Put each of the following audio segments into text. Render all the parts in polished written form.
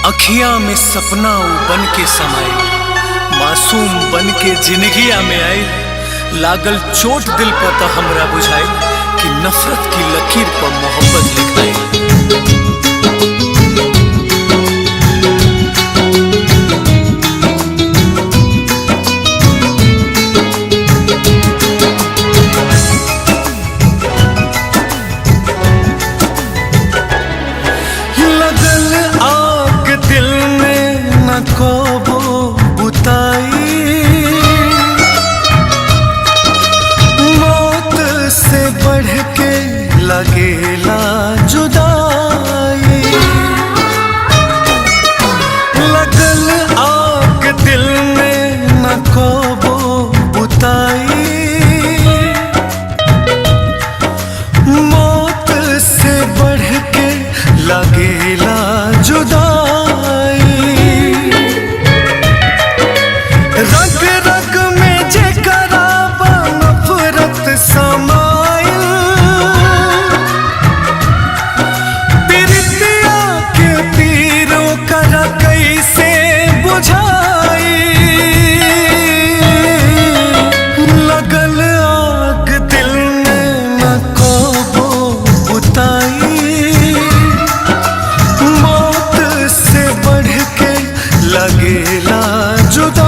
अखियां में सपना बन के समाए, मासूम बन के जिंदगिया में आए। लागल चोट दिल पर तो हमरा बुझाई कि नफरत की लकीर पर मोहब्बत लिखाई। कबो बुताई मौत से बढ़ के लगेला जुदाई। लगल आग दिल में न कबो बुताई मौत से बढ़ के लगेला जुदाई। रग रग में जेकरा बा नफरत समाइल, प्रीतिया के पीरों करा कैसे बुझाई। लगल आग दिल में न कबो बुताई मौत से बढ़ के लगेला जुदा।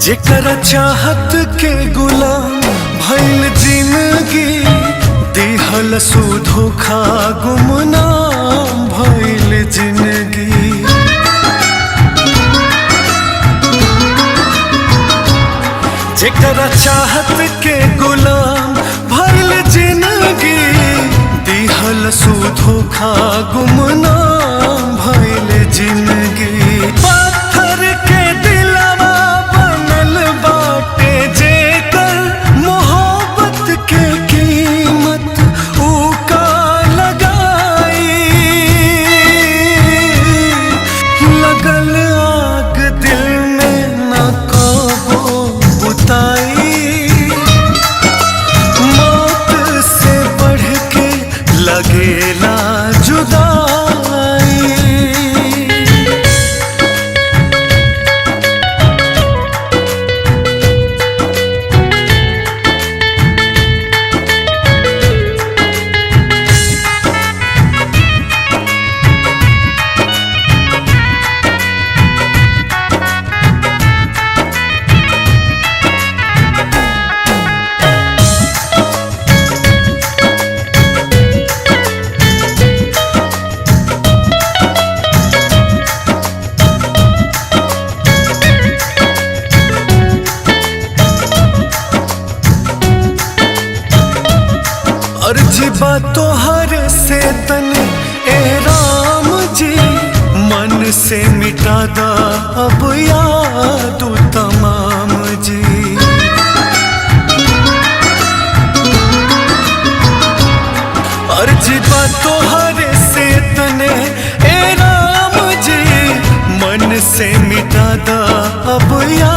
जेकरा चाहत के गुलाम भइल जिंदगी, दिहल धोखा गुमनाम भइल जिंदगी। जेकरा चाहत के गुलाम भइल जिंदगी, दिहल धोखा गुमनाम भइल जिंदगी। पत्थर के लगेला जुदाई। अर्जी बा तोहर से तने ए राम जी, मन से मिटा दा अब याद तमाम जी। अर्जी बा तोहर से तने ए राम जी, मन से मिटा दा अब याद